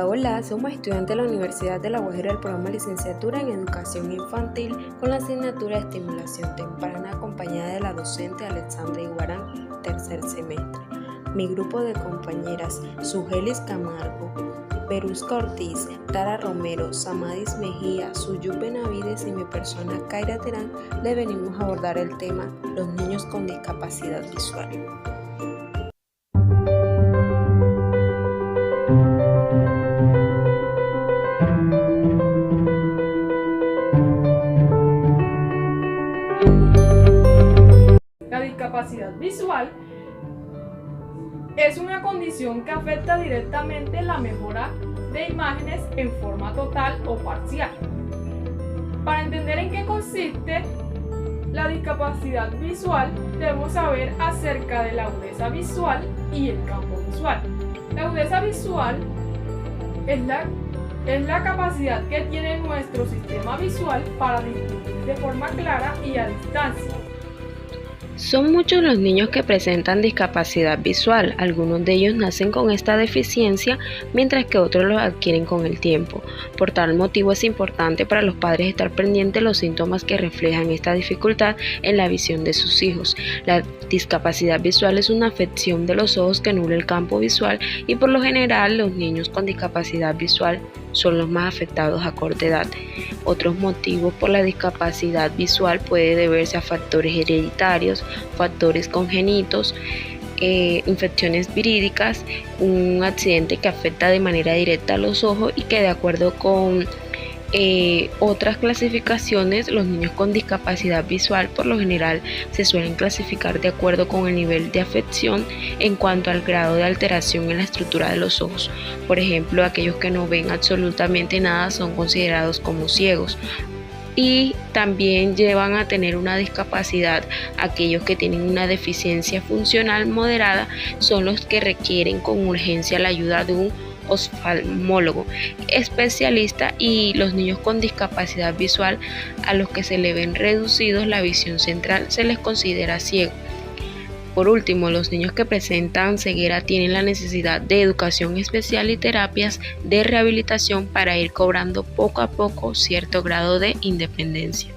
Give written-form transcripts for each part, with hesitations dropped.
Hola, somos estudiantes de la Universidad de La Guajira del programa Licenciatura en Educación Infantil con la asignatura de Estimulación Temprana acompañada de la docente Alexandra Iguarán, tercer semestre. Mi grupo de compañeras Sugelis Camargo, Berusca Ortiz, Tara Romero, Samadis Mejía, Suyup Benavides y mi persona Kaira Terán le venimos a abordar el tema los niños con discapacidad visual. La discapacidad visual es una condición que afecta directamente la mejora de imágenes en forma total o parcial. Para entender en qué consiste la discapacidad visual, debemos saber acerca de la agudeza visual y el campo visual. La agudeza visual es la capacidad que tiene nuestro sistema visual para distinguir de forma clara y a distancia. Son muchos los niños que presentan discapacidad visual, algunos de ellos nacen con esta deficiencia, mientras que otros lo adquieren con el tiempo. Por tal motivo es importante para los padres estar pendientes de los síntomas que reflejan esta dificultad en la visión de sus hijos. La discapacidad visual es una afección de los ojos que nubla el campo visual y por lo general los niños con discapacidad visual son los más afectados a corta edad. Otros motivos por la discapacidad visual puede deberse a factores hereditarios, factores congénitos, infecciones virídicas, un accidente que afecta de manera directa a los ojos y que de acuerdo con otras clasificaciones, los niños con discapacidad visual por lo general se suelen clasificar de acuerdo con el nivel de afección en cuanto al grado de alteración en la estructura de los ojos. Por ejemplo, aquellos que no ven absolutamente nada son considerados como ciegos. Y también llevan a tener una discapacidad. Aquellos que tienen una deficiencia funcional moderada son los que requieren con urgencia la ayuda de un oftalmólogo especialista, y los niños con discapacidad visual a los que se le ven reducidos la visión central se les considera ciego. Por último, los niños que presentan ceguera tienen la necesidad de educación especial y terapias de rehabilitación para ir cobrando poco a poco cierto grado de independencia.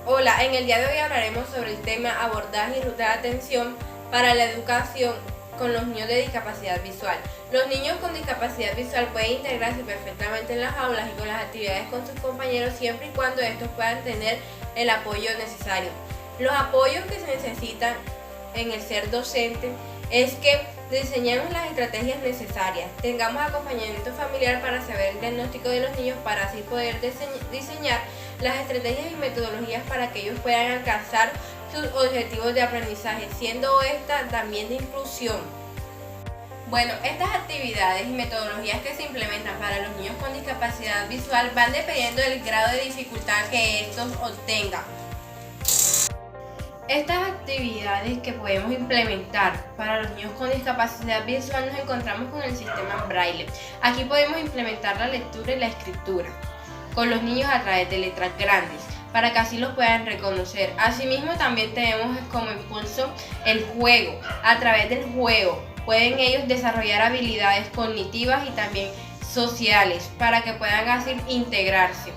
Hola, en el día de hoy hablaremos sobre el tema abordaje y ruta de atención para la educación con los niños de discapacidad visual. Los niños con discapacidad visual pueden integrarse perfectamente en las aulas y con las actividades con sus compañeros siempre y cuando estos puedan tener el apoyo necesario. Los apoyos que se necesitan en el ser docente es que diseñemos las estrategias necesarias, tengamos acompañamiento familiar para saber el diagnóstico de los niños para así poder diseñar las estrategias y metodologías para que ellos puedan alcanzar sus objetivos de aprendizaje, siendo esta también de inclusión. Bueno, estas actividades y metodologías que se implementan para los niños con discapacidad visual van dependiendo del grado de dificultad que estos obtengan. Estas actividades que podemos implementar para los niños con discapacidad visual nos encontramos con el sistema Braille. Aquí podemos implementar la lectura y la escritura con los niños a través de letras grandes, para que así los puedan reconocer. Asimismo, también tenemos como impulso el juego. A través del juego pueden ellos desarrollar habilidades cognitivas y también sociales para que puedan así integrarse.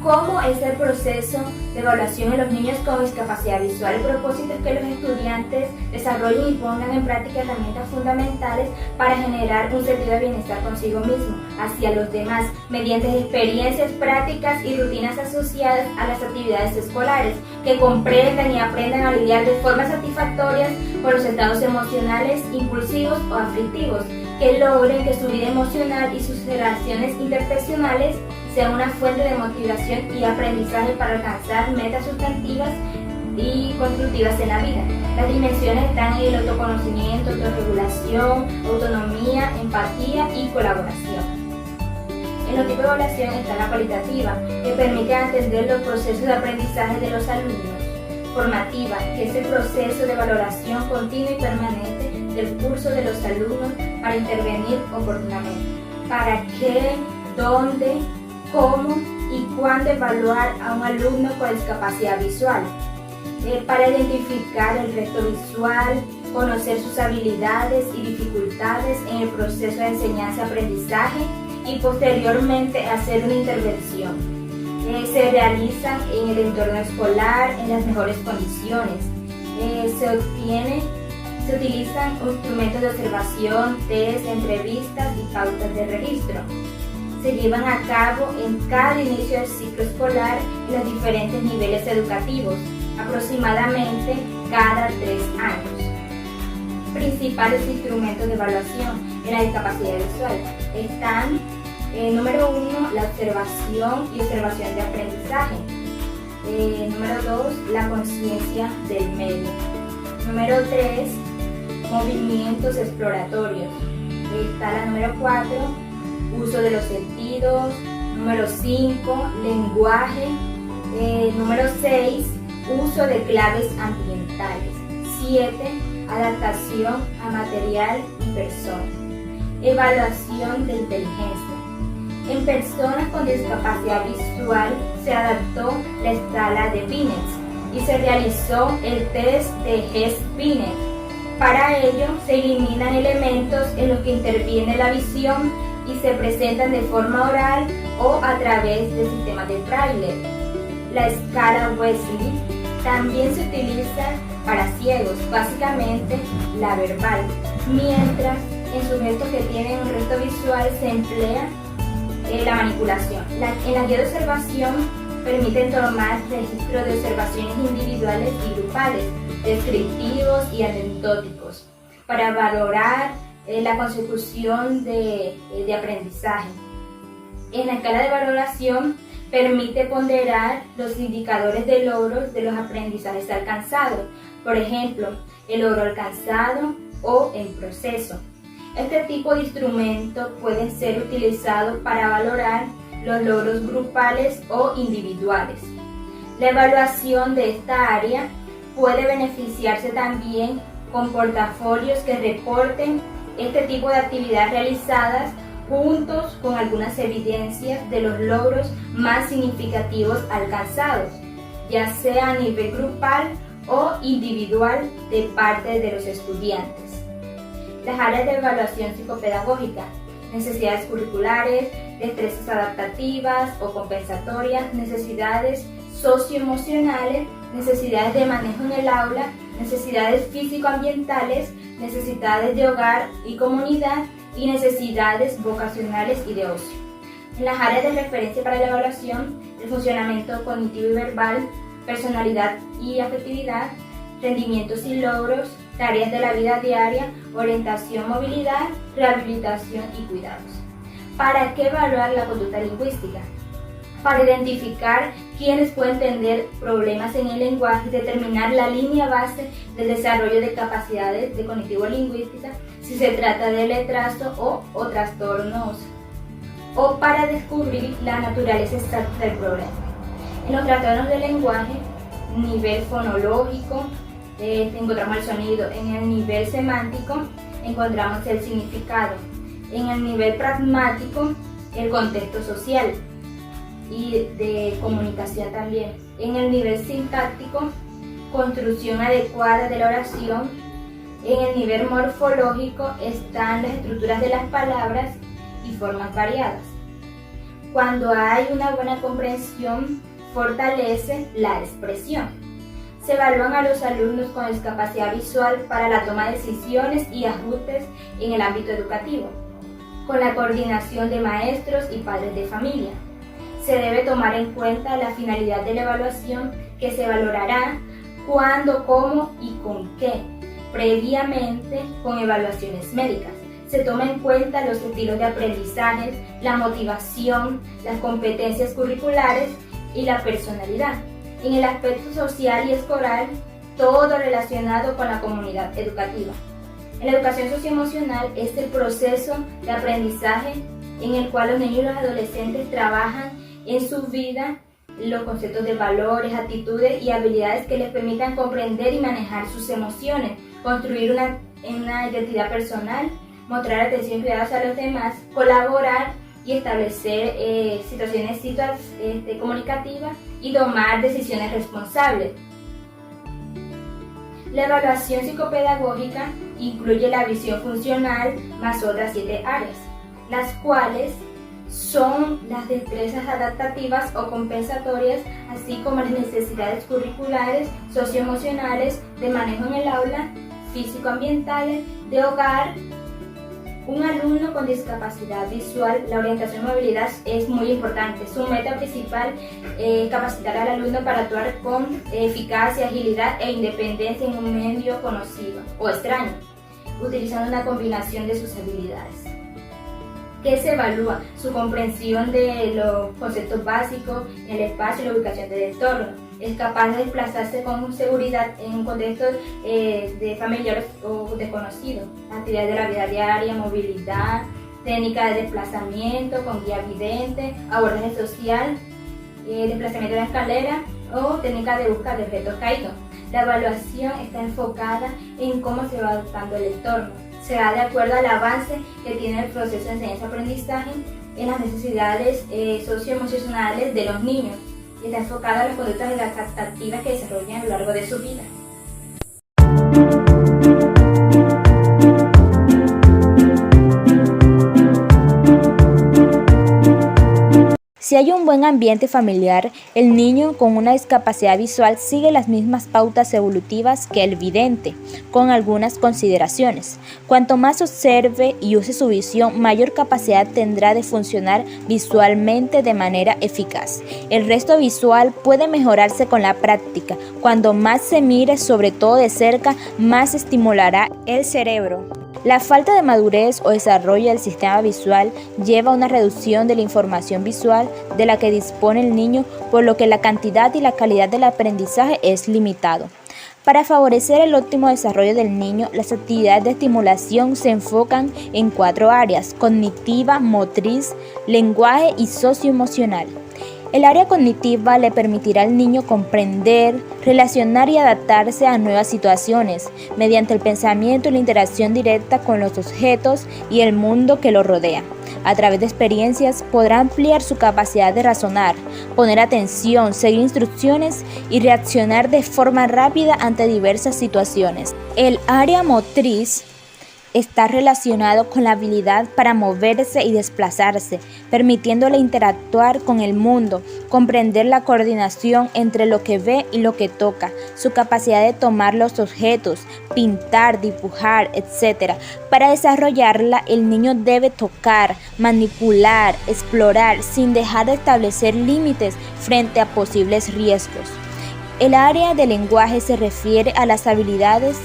¿Cómo es el proceso de evaluación en los niños con discapacidad visual? El propósito es que los estudiantes desarrollen y pongan en práctica herramientas fundamentales para generar un sentido de bienestar consigo mismo, hacia los demás, mediante experiencias prácticas y rutinas asociadas a las actividades escolares, que comprendan y aprendan a lidiar de forma satisfactoria con los estados emocionales impulsivos o aflictivos, que logren que su vida emocional y sus relaciones sea una fuente de motivación y aprendizaje para alcanzar metas sustantivas y constructivas en la vida. Las dimensiones están en el autoconocimiento, autorregulación, autonomía, empatía y colaboración. En los tipos de evaluación está la cualitativa, que permite entender los procesos de aprendizaje de los alumnos. Formativa, que es el proceso de valoración continua y permanente del curso de los alumnos para intervenir oportunamente. ¿Para qué, dónde, cómo y cuándo evaluar a un alumno con discapacidad visual? Para identificar el reto visual, conocer sus habilidades y dificultades en el proceso de enseñanza-aprendizaje y posteriormente hacer una intervención. Se realizan en el entorno escolar en las mejores condiciones. Se utilizan instrumentos de observación, test, entrevistas y pautas de registro. Se llevan a cabo en cada inicio del ciclo escolar en los diferentes niveles educativos, aproximadamente cada 3 años. Principales instrumentos de evaluación en la discapacidad visual están: número 1, la observación y observación de aprendizaje. Número 2, la conciencia del medio. Número 3, movimientos exploratorios. Está la número 4, uso de los sentidos. Número 5, lenguaje. Número 6, uso de claves ambientales. 7, adaptación a material y persona. Evaluación de inteligencia. En personas con discapacidad visual se adaptó la escala de Binet y se realizó el test de Hess-Binet. Para ello se eliminan elementos en los que interviene la visión y se presentan de forma oral o a través de sistemas de braille. La escala Wesley también se utiliza para ciegos, básicamente la verbal, mientras en sujetos que tienen un resto visual se emplea la manipulación. En la guía de observación permiten tomar registro de observaciones individuales y grupales, descriptivos y anecdóticos, para valorar la consecución de aprendizaje. En la escala de valoración permite ponderar los indicadores de logros de los aprendizajes alcanzados, por ejemplo, el logro alcanzado o en proceso. Este tipo de instrumentos pueden ser utilizados para valorar los logros grupales o individuales. La evaluación de esta área puede beneficiarse también con portafolios que reporten este tipo de actividades realizadas juntos con algunas evidencias de los logros más significativos alcanzados, ya sea a nivel grupal o individual de parte de los estudiantes. Las áreas de evaluación psicopedagógica: necesidades curriculares, destrezas adaptativas o compensatorias, necesidades socioemocionales, necesidades de manejo en el aula, necesidades físico-ambientales, necesidades de hogar y comunidad y necesidades vocacionales y de ocio. En las áreas de referencia para la evaluación: el funcionamiento cognitivo y verbal, personalidad y afectividad, rendimientos y logros, tareas de la vida diaria, orientación, movilidad, rehabilitación y cuidados. ¿Para qué evaluar la conducta lingüística? Para identificar quiénes pueden tener problemas en el lenguaje y determinar la línea base del desarrollo de capacidades de cognitivo-lingüística, si se trata de retraso o trastornos, o para descubrir la naturaleza exacta del problema. En los trastornos del lenguaje, nivel fonológico, encontramos el sonido. En el nivel semántico encontramos el significado. En el nivel pragmático, el contexto social y de comunicación también. En el nivel sintáctico, construcción adecuada de la oración. En el nivel morfológico están las estructuras de las palabras y formas variadas. Cuando hay una buena comprensión, fortalece la expresión. Se evalúan a los alumnos con discapacidad visual para la toma de decisiones y ajustes en el ámbito educativo, con la coordinación de maestros y padres de familia. Se debe tomar en cuenta la finalidad de la evaluación, que se valorará cuándo, cómo y con qué, previamente con evaluaciones médicas. Se toma en cuenta los estilos de aprendizaje, la motivación, las competencias curriculares y la personalidad. en el aspecto social y escolar, todo relacionado con la comunidad educativa. En la educación socioemocional es el proceso de aprendizaje en el cual los niños y los adolescentes trabajan en su vida los conceptos de valores, actitudes y habilidades que les permitan comprender y manejar sus emociones, construir una identidad personal, mostrar atención y cuidados a los demás, colaborar y establecer situaciones comunicativas y tomar decisiones responsables. La evaluación psicopedagógica incluye la visión funcional más otras 7 áreas, las cuales son las destrezas adaptativas o compensatorias, así como las necesidades curriculares, socioemocionales, de manejo en el aula, físico-ambientales, de hogar. Un alumno con discapacidad visual, la orientación y movilidad es muy importante. Su meta principal es capacitar al alumno para actuar con eficacia, agilidad e independencia en un medio conocido o extraño, utilizando una combinación de sus habilidades. ¿Qué se evalúa? Su comprensión de los conceptos básicos, el espacio y la ubicación del entorno. Es capaz de desplazarse con seguridad en un contexto de familiares o desconocidos. Actividades de la vida diaria, movilidad, técnica de desplazamiento con guía vidente, abordaje social, desplazamiento de la escalera o técnica de búsqueda de objetos caídos. La evaluación está enfocada en cómo se va adaptando el entorno. Se da de acuerdo al avance que tiene el proceso de enseñanza-aprendizaje en las necesidades socioemocionales de los niños y está enfocada a las conductas y las actividades que desarrollan a lo largo de su vida. Si hay un buen ambiente familiar, el niño con una discapacidad visual sigue las mismas pautas evolutivas que el vidente, con algunas consideraciones. Cuanto más observe y use su visión, mayor capacidad tendrá de funcionar visualmente de manera eficaz. El resto visual puede mejorarse con la práctica. Cuando más se mire, sobre todo de cerca, más estimulará el cerebro. La falta de madurez o desarrollo del sistema visual lleva a una reducción de la información visual de la que dispone el niño, por lo que la cantidad y la calidad del aprendizaje es limitado. Para favorecer el óptimo desarrollo del niño, las actividades de estimulación se enfocan en 4 áreas: cognitiva, motriz, lenguaje y socioemocional. El área cognitiva le permitirá al niño comprender, relacionar y adaptarse a nuevas situaciones mediante el pensamiento y la interacción directa con los objetos y el mundo que lo rodea. A través de experiencias podrá ampliar su capacidad de razonar, poner atención, seguir instrucciones y reaccionar de forma rápida ante diversas situaciones. El área motriz está relacionado con la habilidad para moverse y desplazarse, permitiéndole interactuar con el mundo, comprender la coordinación entre lo que ve y lo que toca, su capacidad de tomar los objetos, pintar, dibujar, etc. Para desarrollarla, el niño debe tocar, manipular, explorar, sin dejar de establecer límites frente a posibles riesgos. El área del lenguaje se refiere a las habilidades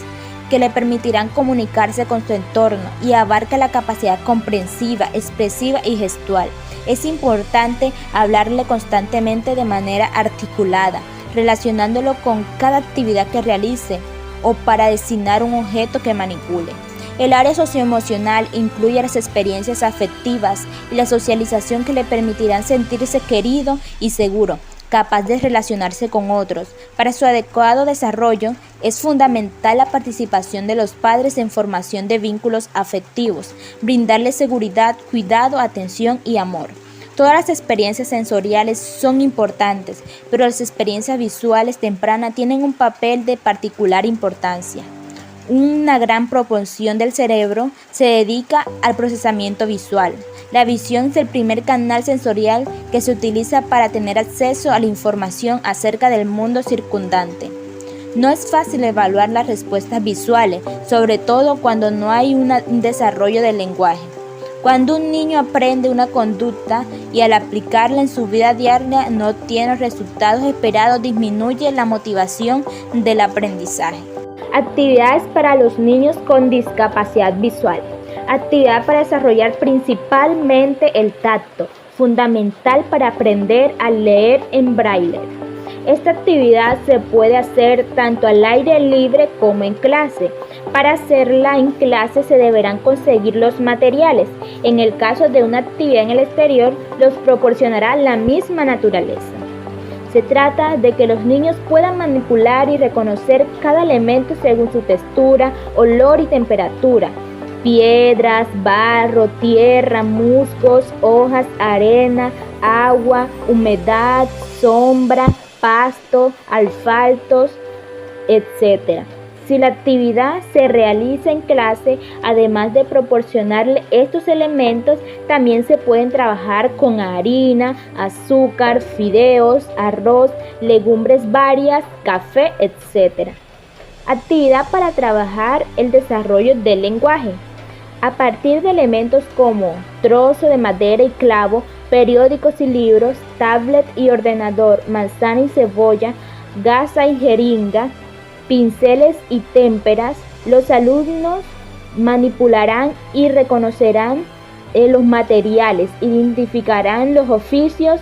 que le permitirán comunicarse con su entorno y abarca la capacidad comprensiva, expresiva y gestual. Es importante hablarle constantemente de manera articulada, relacionándolo con cada actividad que realice o para designar un objeto que manipule. El área socioemocional incluye las experiencias afectivas y la socialización que le permitirán sentirse querido y seguro, capaz de relacionarse con otros. Para su adecuado desarrollo, es fundamental la participación de los padres en formación de vínculos afectivos, brindarles seguridad, cuidado, atención y amor. Todas las experiencias sensoriales son importantes, pero las experiencias visuales tempranas tienen un papel de particular importancia. Una gran proporción del cerebro se dedica al procesamiento visual. La visión es el primer canal sensorial que se utiliza para tener acceso a la información acerca del mundo circundante. No es fácil evaluar las respuestas visuales, sobre todo cuando no hay un desarrollo del lenguaje. Cuando un niño aprende una conducta y al aplicarla en su vida diaria no tiene los resultados esperados, disminuye la motivación del aprendizaje. Actividades para los niños con discapacidad visual. Actividad para desarrollar principalmente el tacto, fundamental para aprender a leer en braille. Esta actividad se puede hacer tanto al aire libre como en clase. Para hacerla en clase se deberán conseguir los materiales. En el caso de una actividad en el exterior, los proporcionará la misma naturaleza. Se trata de que los niños puedan manipular y reconocer cada elemento según su textura, olor y temperatura. Piedras, barro, tierra, musgos, hojas, arena, agua, humedad, sombra, pasto, asfaltos, etc. Si la actividad se realiza en clase, además de proporcionarle estos elementos, también se pueden trabajar con harina, azúcar, fideos, arroz, legumbres varias, café, etc. Actividad para trabajar el desarrollo del lenguaje. A partir de elementos como trozo de madera y clavo, periódicos y libros, tablet y ordenador, manzana y cebolla, gasa y jeringa, pinceles y témperas, los alumnos manipularán y reconocerán los materiales, identificarán los oficios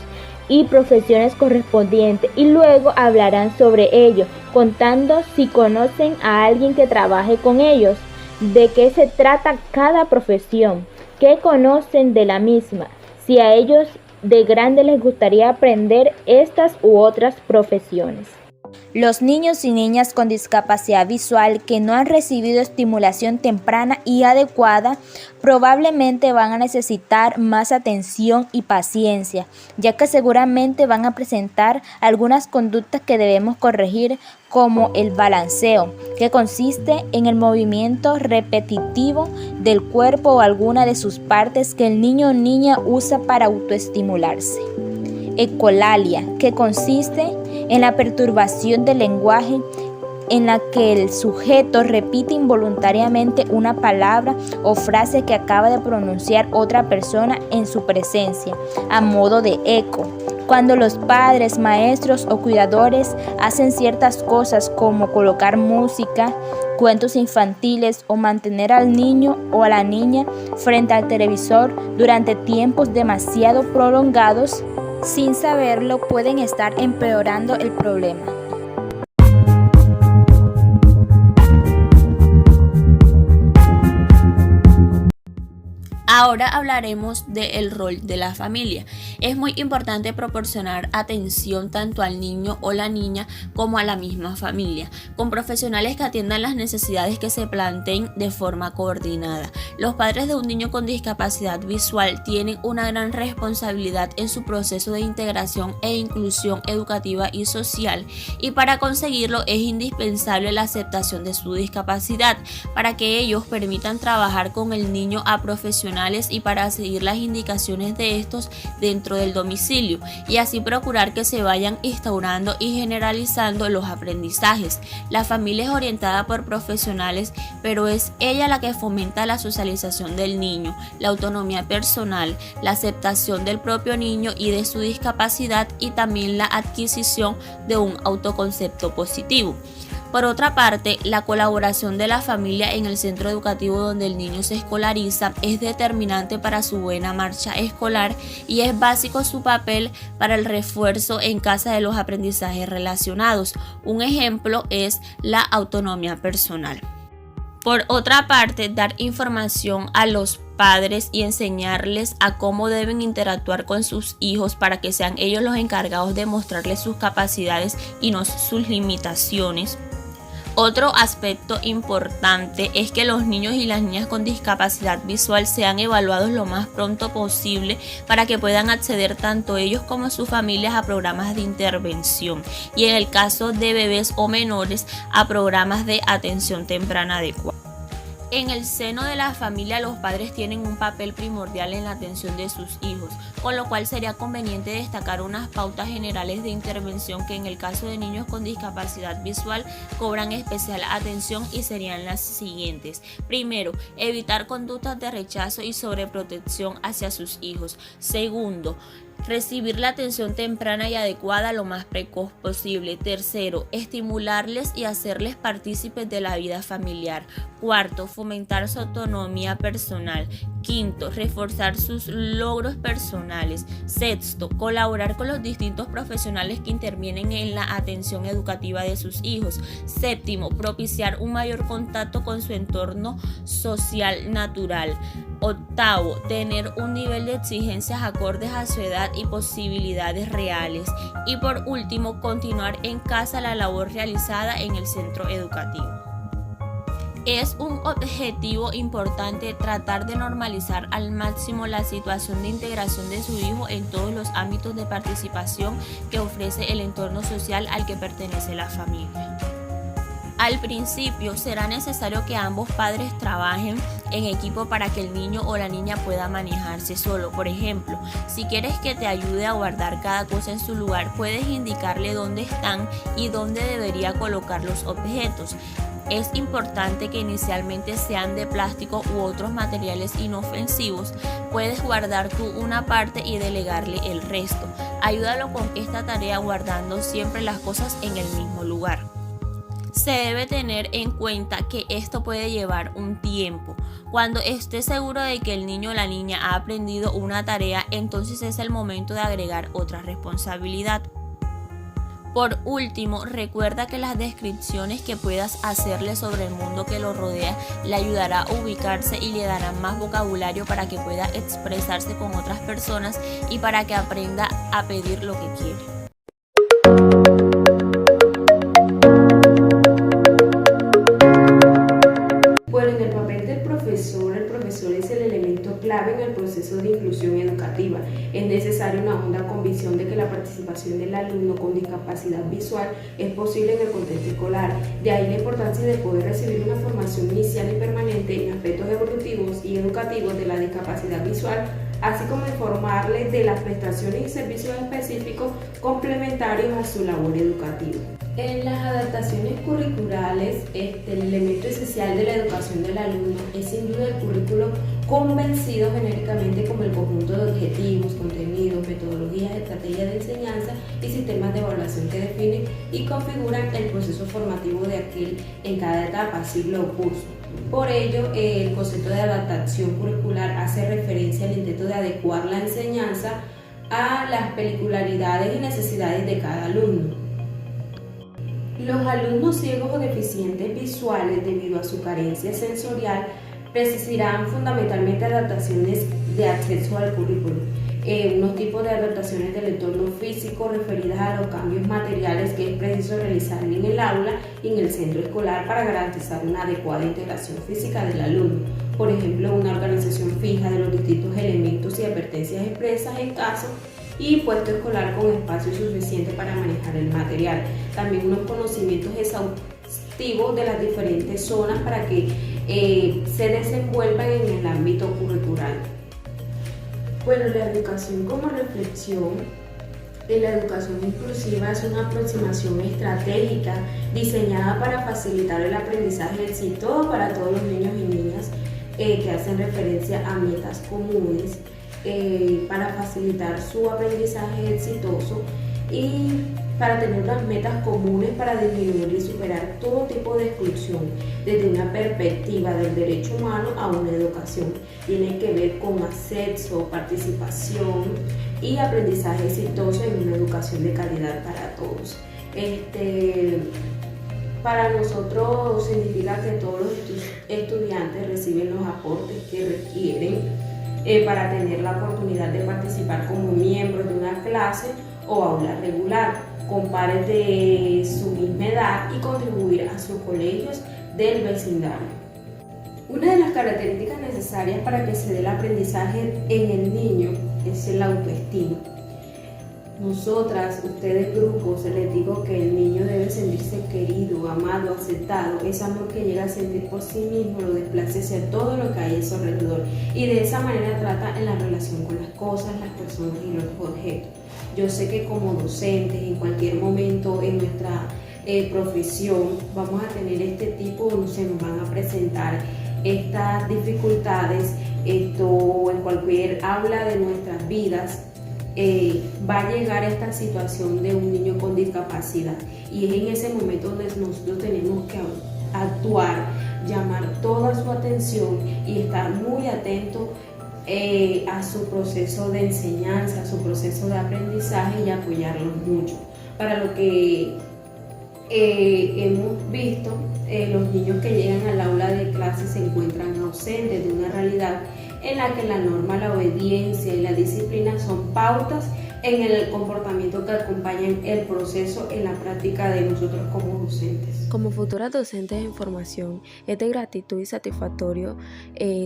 y profesiones correspondientes y luego hablarán sobre ello, contando si conocen a alguien que trabaje con ellos, de qué se trata cada profesión, qué conocen de la misma, si a ellos de grande les gustaría aprender estas u otras profesiones. Los niños y niñas con discapacidad visual que no han recibido estimulación temprana y adecuada probablemente van a necesitar más atención y paciencia, ya que seguramente van a presentar algunas conductas que debemos corregir, como el balanceo, que consiste en el movimiento repetitivo del cuerpo o alguna de sus partes que el niño o niña usa para autoestimularse. Ecolalia, que consiste en la perturbación del lenguaje en la que el sujeto repite involuntariamente una palabra o frase que acaba de pronunciar otra persona en su presencia, a modo de eco. Cuando los padres, maestros o cuidadores hacen ciertas cosas como colocar música, cuentos infantiles o mantener al niño o a la niña frente al televisor durante tiempos demasiado prolongados, sin saberlo pueden estar empeorando el problema. Ahora hablaremos del rol de la familia. Es muy importante proporcionar atención tanto al niño o la niña como a la misma familia, con profesionales que atiendan las necesidades que se planteen de forma coordinada. Los padres de un niño con discapacidad visual tienen una gran responsabilidad en su proceso de integración e inclusión educativa y social, y para conseguirlo es indispensable la aceptación de su discapacidad, para que ellos permitan trabajar con el niño a profesionales y para seguir las indicaciones de estos dentro del domicilio y así procurar que se vayan instaurando y generalizando los aprendizajes. La familia es orientada por profesionales, pero es ella la que fomenta la socialización del niño, la autonomía personal, la aceptación del propio niño y de su discapacidad y también la adquisición de un autoconcepto positivo. Por otra parte, la colaboración de la familia en el centro educativo donde el niño se escolariza es determinante para su buena marcha escolar y es básico su papel para el refuerzo en casa de los aprendizajes relacionados. Un ejemplo es la autonomía personal. Por otra parte, dar información a los padres y enseñarles a cómo deben interactuar con sus hijos para que sean ellos los encargados de mostrarles sus capacidades y no sus limitaciones. Otro aspecto importante es que los niños y las niñas con discapacidad visual sean evaluados lo más pronto posible para que puedan acceder tanto ellos como sus familias a programas de intervención y en el caso de bebés o menores a programas de atención temprana adecuada. En el seno de la familia, los padres tienen un papel primordial en la atención de sus hijos, con lo cual sería conveniente destacar unas pautas generales de intervención que en el caso de niños con discapacidad visual cobran especial atención y serían las siguientes. Primero, evitar conductas de rechazo y sobreprotección hacia sus hijos. Segundo, Recibir la atención temprana y adecuada lo más precoz posible. Tercero, estimularles y hacerles partícipes de la vida familiar. Cuarto, fomentar su autonomía personal. Quinto, reforzar sus logros personales. Sexto, colaborar con los distintos profesionales que intervienen en la atención educativa de sus hijos. Séptimo, propiciar un mayor contacto con su entorno social natural. Octavo, tener un nivel de exigencias acordes a su edad y posibilidades reales. Y por último, continuar en casa la labor realizada en el centro educativo. Es un objetivo importante tratar de normalizar al máximo la situación de integración de su hijo en todos los ámbitos de participación que ofrece el entorno social al que pertenece la familia. Al principio será necesario que ambos padres trabajen en equipo para que el niño o la niña pueda manejarse solo. Por ejemplo, si quieres que te ayude a guardar cada cosa en su lugar, puedes indicarle dónde están y dónde debería colocar los objetos. Es importante que inicialmente sean de plástico u otros materiales inofensivos. Puedes guardar tú una parte y delegarle el resto. Ayúdalo con esta tarea guardando siempre las cosas en el mismo lugar. Se debe tener en cuenta que esto puede llevar un tiempo. Cuando estés seguro de que el niño o la niña ha aprendido una tarea, entonces es el momento de agregar otra responsabilidad. Por último, recuerda que las descripciones que puedas hacerle sobre el mundo que lo rodea le ayudará a ubicarse y le darán más vocabulario para que pueda expresarse con otras personas y para que aprenda a pedir lo que quiere. Bueno, en el papel del profesor, el profesor es el elemento clave en el proceso de inclusión educativa. Es necesaria una honda convicción de que la participación del alumno con discapacidad visual es posible en el contexto escolar. De ahí la importancia de poder recibir una formación inicial y permanente en aspectos evolutivos y educativos de la discapacidad visual, así como informarles de las prestaciones y servicios específicos complementarios a su labor educativa. En las adaptaciones curriculares, el elemento esencial de la educación del alumno es sin duda el currículo convencido genéricamente como el conjunto de objetivos, contenidos, metodologías, estrategias de enseñanza y sistemas de evaluación que definen y configuran el proceso formativo de aquel en cada etapa, ciclo o curso. Por ello, el concepto de adaptación curricular hace referencia al intento de adecuar la enseñanza a las particularidades y necesidades de cada alumno. Los alumnos ciegos o deficientes visuales, debido a su carencia sensorial, precisarán fundamentalmente adaptaciones de acceso al currículo. Unos tipos de adaptaciones del entorno físico referidas a los cambios materiales que es preciso realizar en el aula y en el centro escolar para garantizar una adecuada integración física del alumno. Por ejemplo, una organización fija de los distintos elementos y advertencias expresas en caso y puesto escolar con espacio suficiente para manejar el material. También unos conocimientos exhaustivos de las diferentes zonas para que se desenvuelvan en el ámbito curricular. Bueno, la educación como reflexión en la educación inclusiva es una aproximación estratégica diseñada para facilitar el aprendizaje exitoso para todos los niños y niñas que hacen referencia a metas comunes, para facilitar su aprendizaje exitoso y para tener unas metas comunes para disminuir y superar todo tipo de exclusión desde una perspectiva del derecho humano a una educación. Tiene que ver con acceso, participación y aprendizaje exitoso en una educación de calidad para todos. Para nosotros significa que todos los estudiantes reciben los aportes que requieren para tener la oportunidad de participar como miembros de una clase o aula regular, con pares de su misma edad y contribuir a sus colegios del vecindario. Una de las características necesarias para que se dé el aprendizaje en el niño es el autoestima. Nosotras, ustedes grupos, les digo que el niño debe sentirse querido, amado, aceptado. Ese amor que llega a sentir por sí mismo lo desplaza hacia todo lo que hay a su alrededor y de esa manera trata en la relación con las cosas, las personas y los objetos. Yo sé que como docentes en cualquier momento en nuestra profesión vamos a tener este tipo, se nos van a presentar estas dificultades en cualquier aula de nuestras vidas. va a llegar esta situación de un niño con discapacidad, y es en ese momento donde nosotros tenemos que actuar, llamar toda su atención y estar muy atentos a su proceso de enseñanza, a su proceso de aprendizaje, y apoyarlos mucho. Para lo que hemos visto, los niños que llegan al aula de clase se encuentran ausentes de una realidad en la que la norma, la obediencia y la disciplina son pautas en el comportamiento que acompañan el proceso en la práctica de nosotros como docentes. Como futuras docentes en formación, es de gratitud y satisfactorio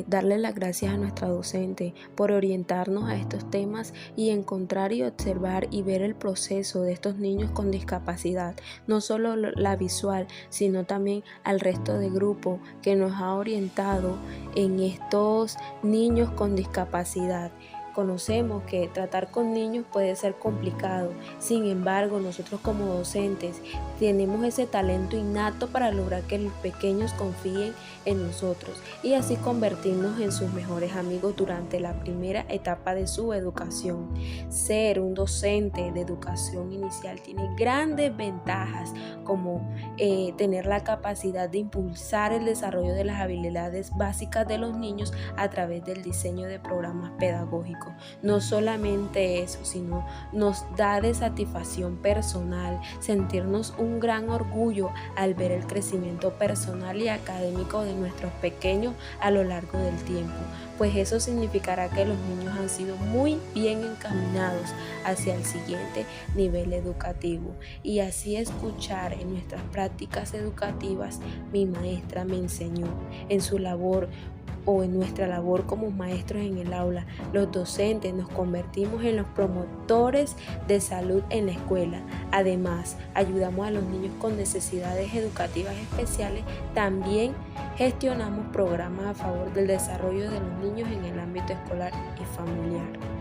darle las gracias a nuestra docente por orientarnos a estos temas y encontrar y observar y ver el proceso de estos niños con discapacidad, no solo la visual, sino también al resto de grupo que nos ha orientado en estos niños con discapacidad. Conocemos que tratar con niños puede ser complicado, sin embargo, nosotros como docentes tenemos ese talento innato para lograr que los pequeños confíen en nosotros y así convertirnos en sus mejores amigos durante la primera etapa de su educación. Ser un docente de educación inicial tiene grandes ventajas, como tener la capacidad de impulsar el desarrollo de las habilidades básicas de los niños a través del diseño de programas pedagógicos. No solamente eso, sino nos da de satisfacción personal sentirnos un gran orgullo al ver el crecimiento personal y académico de nuestros pequeños a lo largo del tiempo, pues eso significará que los niños han sido muy bien encaminados hacia el siguiente nivel educativo. Y así escuchar en nuestras prácticas educativas, mi maestra me enseñó en su labor o en nuestra labor como maestros en el aula. Los docentes nos convertimos en los promotores de salud en la escuela. Además, ayudamos a los niños con necesidades educativas especiales. También gestionamos programas a favor del desarrollo de los niños en el ámbito escolar y familiar.